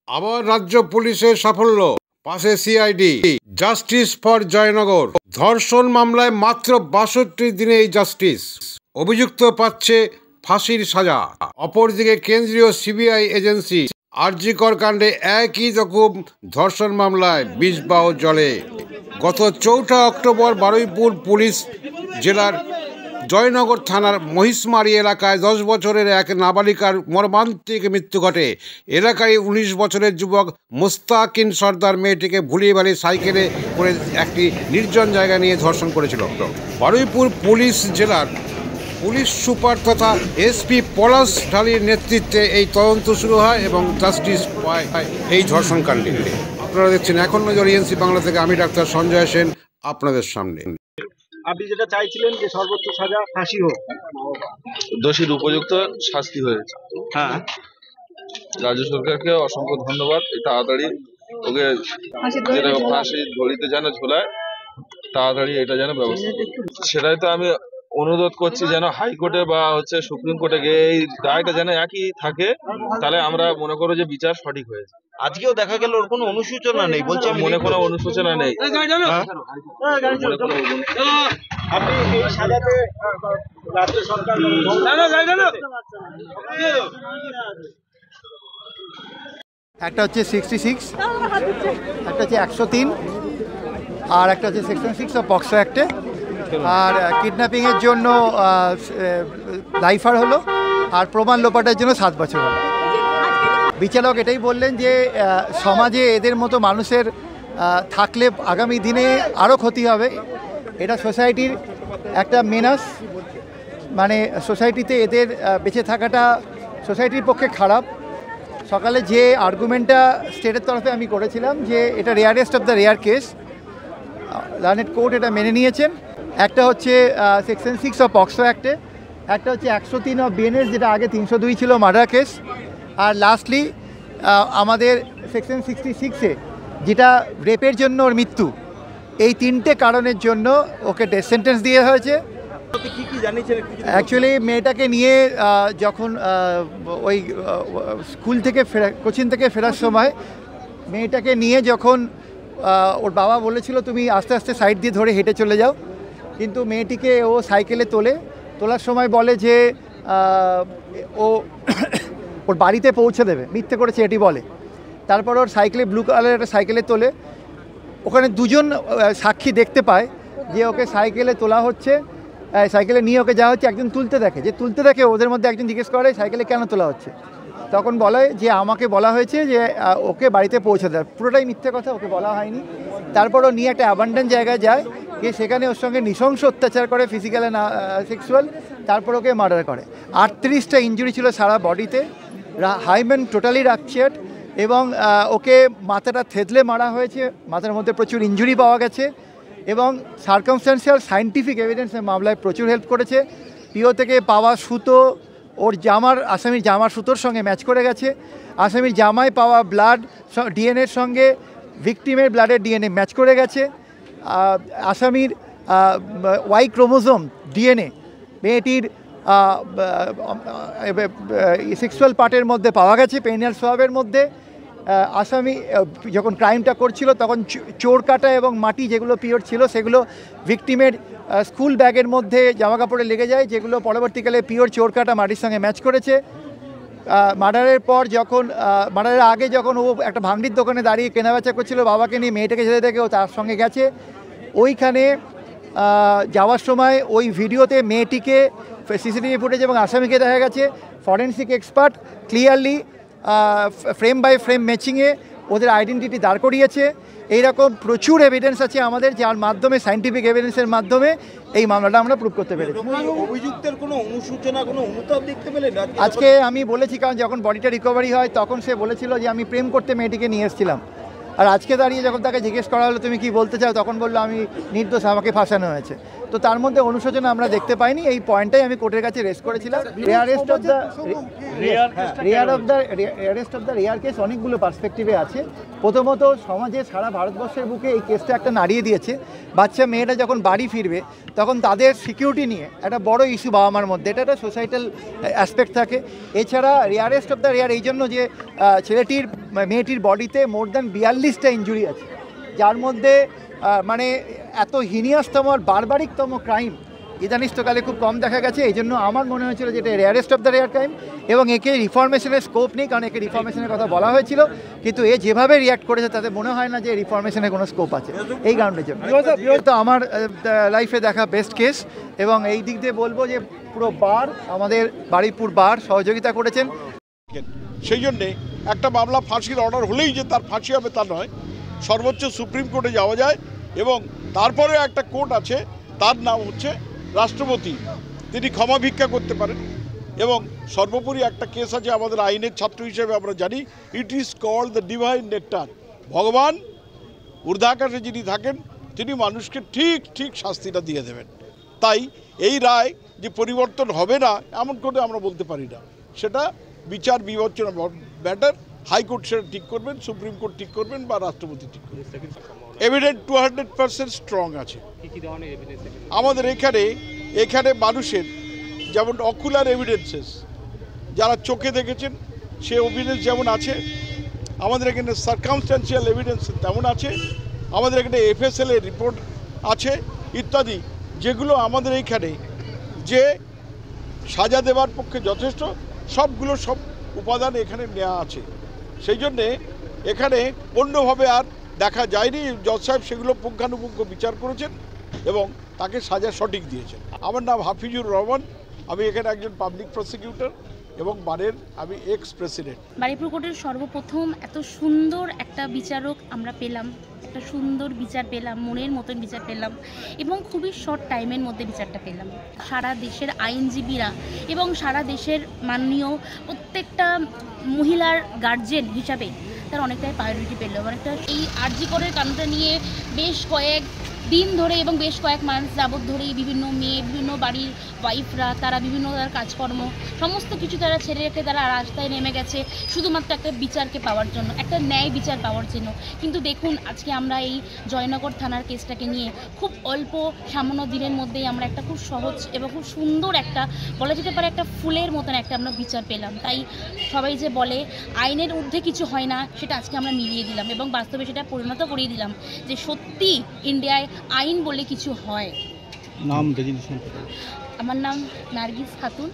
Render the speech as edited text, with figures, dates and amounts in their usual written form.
আবার রাজ্য পুলিশের সাফল্য, পাশে সিআইডি। Justice for Joynagar. ধর্ষণ মামলায় মাত্র ৬২ দিনেই জাস্টিস, অভিযুক্ত পাচ্ছে ফাঁসির সাজা। অপরদিকে কেন্দ্রীয় সিবিআই এজেন্সি আরজিকর কাণ্ডে একই রকম ধর্ষণ মামলায় বিষবাও জলে। গত ৪ অক্টোবর বারুইপুর পুলিশ জেলার জয়নগর থানার মহিষমারি এলাকায় ১০ বছরের এক নাবালিকার মর্মান্তিক মৃত্যু ঘটে। এলাকায় ১৯ বছরের যুবক মোস্তাকিন সর্দার মেয়েটিকে ভুলিয়ে বালিয়ে সাইকেলে করে একটি নির্জন জায়গা নিয়ে ধর্ষণ করেছিল। বারুইপুর পুলিশ জেলার পুলিশ সুপার তথা এসপি পলাশ ঢালির নেতৃত্বে এই তদন্ত শুরু হয় এবং জাস্টিস পায় এই ধর্ষণ কাণ্ডে। আপনারা দেখছেন এখন নজর এএনসি বাংলা থেকে। আমি ডাক্তার সঞ্জয় সেন আপনাদের সামনে। আপনি যেটা চাইছিলেন যে সর্বোচ্চ সাজা ফাঁসি হোক, দোষীর উপযুক্ত শাস্তি হয়েছে। হ্যাঁ, রাজ্য সরকারকে অসংখ্য ধন্যবাদ। তাড়াতাড়ি ওকে যেটা ফাঁসি দড়িতে যেন ঝোলায়, তাড়াতাড়ি এটা যেন ব্যবস্থা। সেটাই তো আমি অনুরোধ করছি, যেন হাইকোর্টে বা সুপ্রিম কোর্টে গিয়ে এই রায়টা যেন একই থাকে, তাহলে আমরা মনে করো যে বিচার সঠিক হয়েছে। আজকেও দেখা গেল ওর কোনো অনুসূচনা নেই, বলছে মনে কোনো অনুশোচনা নেই। আপনি এই সাজাতে রাজ্য সরকার একটা হচ্ছে 66, একটা হচ্ছে 103, আর একটা হচ্ছে সেকশন 6 অফ পক্সো অ্যাক্টে। আর কিডন্যাপিংয়ের জন্য লাইফার হলো, আর প্রমাণ লোপাটের জন্য 7 বছর হলো। বিচারক এটাই বললেন যে সমাজে এদের মতো মানুষের থাকলে আগামী দিনে আরও ক্ষতি হবে। এটা সোসাইটির একটা মেনাস, মানে সোসাইটিতে এদের বেঁচে থাকাটা সোসাইটির পক্ষে খারাপ। সকালে যে আর্গুমেন্টটা স্টেটের তরফে আমি করেছিলাম যে এটা rarest of the rare case, learned court এটা মেনে নিয়েছেন। একটা হচ্ছে সেকশন 6 অফ পক্সো অ্যাক্টে, একটা হচ্ছে 103 অফ বিএনএস, যেটা আগে 302 ছিল মার্ডার কেস, আর লাস্টলি আমাদের সেকশন 66-এ যেটা রেপের জন্য ওর মৃত্যু। এই 3টে কারণের জন্য ওকে ডেথ সেন্টেন্স দিয়ে হয়েছে। অ্যাকচুয়ালি মেয়েটাকে নিয়ে যখন ওই স্কুল থেকে কোচিং থেকে ফেরার সময় মেয়েটাকে নিয়ে যখন ওর বাবা বলেছিল তুমি আস্তে আস্তে সাইড দিয়ে ধরে হেঁটে চলে যাও, কিন্তু মেয়েটিকে ও সাইকেলে তোলার সময় বলে যে ওর বাড়িতে পৌঁছে দেবে, মিথ্যে করেছে এটি বলে। তারপর ওর সাইকেলে ব্লু কালারের একটা সাইকেলে তোলে। ওখানে দুজন সাক্ষী দেখতে পায় যে ওকে সাইকেলে তোলা হচ্ছে, সাইকেলে নিয়ে ওকে যাওয়া হচ্ছে। একজন তুলতে দেখে ওদের মধ্যে একজন জিজ্ঞেস করে সাইকেলে কেন তোলা হচ্ছে, তখন বলে যে আমাকে বলা হয়েছে যে ওকে বাড়িতে পৌঁছে দেয়। পুরোটাই মিথ্যে কথা, ওকে বলা হয়নি। তারপর ও নিয়ে একটা অ্যাবান্ডেন্ট জায়গায় যায়, গিয়ে সেখানে ওর সঙ্গে নৃশংস অত্যাচার করে, ফিজিক্যাল অ্যান্ড সেক্সুয়াল। তারপর ওকে মার্ডার করে। 38টা ইঞ্জুরি ছিল সারা বডিতে, হাইম্যান টোটালি রাপচার্ড, এবং ওকে মাথাটা থেতলে মারা হয়েছে, মাথার মধ্যে প্রচুর ইঞ্জুরি পাওয়া গেছে, এবং সার্কামস্ট্যান্সিয়াল সায়েন্টিফিক এভিডেন্সের মামলায় প্রচুর হেল্প করেছে। পিও থেকে পাওয়া সুতো ওর আসামির জামার সুতোর সঙ্গে ম্যাচ করে গেছে। আসামির জামায় পাওয়া ব্লাড ডিএনএর সঙ্গে ভিকটিমের ব্লাডের ডিএনএ ম্যাচ করে গেছে। আসামির ওয়াই ক্রোমোজোম ডিএনএ মেয়েটির সেক্সুয়াল পার্টের মধ্যে পাওয়া গেছে, পেনিয়াল সোয়াবের মধ্যে। আসামি যখন ক্রাইমটা করছিল তখন চোর কাটা এবং মাটি যেগুলো পিওর ছিল সেগুলো ভিকটিমের স্কুল ব্যাগের মধ্যে জামা কাপড়ে লেগে যায়, যেগুলো পরবর্তীকালে পিওর চোর কাটা মাটির সঙ্গে ম্যাচ করেছে। মার্ডারের আগে যখন ও একটা ভাঙড়ির দোকানে দাঁড়িয়ে কেনাবেচা করছিল, বাবাকে নিয়ে মেয়েটাকে যেতে দেখে ও তার সঙ্গে গেছে। ওইখানে যাওয়ার সময় ওই ভিডিওতে মেয়েটিকে, সিসিটিভি ফুটেজ এবং আসামিকে দেখা গেছে। Forensic expert clearly frame by frame ম্যাচিংয়ে ওদের আইডেন্টিটি দাঁড় করিয়েছে। এইরকম প্রচুর এভিডেন্স আছে আমাদের, যার মাধ্যমে সায়েন্টিফিক এভিডেন্সের মাধ্যমে এই মামলাটা আমরা প্রুভ করতে পেরেছি। অভিযুক্তের কোনো অনুসূচনা, কোনো অনুতাপ দেখতে পেলেন আজকে? আমি বলেছি, কারণ যখন বডিটা রিকভারি হয় তখন সে বলেছিল যে আমি প্রেম করতে মেয়েটিকে নিয়ে এসেছিলাম। আর আজকে দাঁড়িয়ে যখন তাকে জিজ্ঞেস করা হলো তুমি কি বলতে চাও, তখন বললো আমি নির্দোষ, আমাকে ফাঁসানো হয়েছে। তো তার মধ্যে অনুশোচনা আমরা দেখতে পাইনি। এই পয়েন্টটাই আমি কোর্টের কাছে রেজ করেছিলাম। Rarest of the rare case অনেকগুলো পার্সপেক্টিভে আছে। প্রথমত সমাজে সারা ভারতবর্ষের বুকে এই কেসটা একটা নাড়িয়ে দিয়েছে। বাচ্চা মেয়েটা যখন বাড়ি ফিরবে তখন তাদের সিকিউরিটি নিয়ে একটা বড় ইস্যু বাবা মার মধ্যে, এটা একটা সোসাইটাল অ্যাসপেক্ট থাকে। এছাড়া রেয়ারেস্ট অফ দ্য রেয়ার এই জন্য যে মেয়েটির বডিতে মোর দ্যান 42টা ইঞ্জুরি আছে, যার মধ্যে মানে এত হিনিয়াসতম আর বারবারিকতম ক্রাইম ইদানিস্তকালে খুব কম দেখা গেছে। এই জন্য আমার মনে হয়েছিল যে এটা rarest of the rare crime এবং একে রিফরমেশনের স্কোপ নেই, কারণ একে রিফরমেশনের কথা বলা হয়েছিল, কিন্তু এ যেভাবে রিয়্যাক্ট করেছে তাতে মনে হয় না যে রিফরমেশনের কোনো স্কোপ আছে। এই কারণের জন্য তো আমার লাইফে দেখা বেস্ট কেস, এবং এই দিক দিয়ে বলবো যে পুরো বার আমাদের বারুইপুর বার সহযোগিতা করেছেন। সেই জন্যে একটা মামলা ফাঁসির অর্ডার হলেই যে তার ফাঁসি হবে তা নয়, সর্বোচ্চ সুপ্রিম কোর্টে যাওয়া যায় এবং তারপরে একটা কোর্ট আছে, তার নাম হচ্ছে রাষ্ট্রপতি, তিনি ক্ষমা ভিক্ষা করতে পারেন। এবং সর্বোপরি একটা কেস আছে আমাদের আইনের ছাত্র হিসেবে আমরা জানি, it is called the divine nectar. ভগবান ঊর্ধ্বাকাশে যিনি থাকেন তিনি মানুষকে ঠিক ঠিক শাস্তিটা দিয়ে দেবেন। তাই এই রায় যে পরিবর্তন হবে না এমন করে আমরা বলতে পারি না, সেটা বিচার বিবেচনা ব্যাটার, হাইকোর্ট সেটা ঠিক করবেন, সুপ্রিম কোর্ট ঠিক করবেন বা রাষ্ট্রপতি ঠিক করবেন। এভিডেন্স 200% স্ট্রং আছে আমাদের এখানে মানুষের, যেমন অকুলার এভিডেন্সেস যারা চোখে দেখেছেন সে এভিডেন্স যেমন আছে, আমাদের এখানে সার্কামস্ট্যান্সিয়াল এভিডেন্স তেমন আছে, আমাদের এখানে FSL এর রিপোর্ট আছে ইত্যাদি, যেগুলো আমাদের এইখানে যে সাজা দেওয়ার পক্ষে যথেষ্ট, সব উপাদান এখানে নেওয়া আছে। সেই জন্যে এখানে অন্যভাবে আর দেখা যায়নি। জজ সাহেব সেগুলো পুঙ্খানুপুঙ্খ বিচার করেছেন এবং তাকে সাজা সঠিক দিয়েছেন। আমার নাম হাফিজুর রহমান, আমি এখানে একজন পাবলিক প্রসিকিউটর এবং বারের আমি এক্স প্রেসিডেন্ট। বারুইপুর কোর্টের সর্বপ্রথম এত সুন্দর একটা বিচারক আমরা পেলাম, একটা সুন্দর বিচার পেলাম, মনের মতন বিচার পেলাম এবং খুবই শর্ট টাইমের মধ্যে বিচারটা পেলাম। সারা দেশের আইনজীবীরা এবং সারা দেশের মাননীয় প্রত্যেকটা মহিলার গার্জেন হিসাবে তার অনেকটাই প্রায়োরিটি পেল। অনেকটা এই আরজি করের কারণটা নিয়ে বেশ কয়েক দিন ধরে এবং বেশ কয়েক মাস যাবত ধরেই বিভিন্ন মেয়ে, বিভিন্ন বাড়ির ওয়াইফরা, তারা বিভিন্ন তার কাজকর্ম সমস্ত কিছু তারা ছেড়ে রেখে তারা রাস্তায় নেমে গেছে শুধুমাত্র একটা বিচারকে পাওয়ার জন্য, একটা ন্যায় বিচার পাওয়ার জন্য। কিন্তু দেখুন আজকে আমরা এই জয়নগর থানার কেসটাকে নিয়ে খুব অল্প সামান্য দিনের মধ্যেই আমরা একটা খুব সহজ এবং খুব সুন্দর একটা, বলা যেতে পারে একটা ফুলের মতন একটা আমরা বিচার পেলাম। তাই সবাই যে বলে আইনের ঊর্ধ্বে কিছু হয় না, সেটা আজকে আমরা মিলিয়ে দিলাম এবং বাস্তবে সেটা পরিণত করিয়ে দিলাম যে সত্যি ইন্ডিয়ায় আইন বলে কিছু হয়। নাম? আমার নাম নার্গিস খাতুন।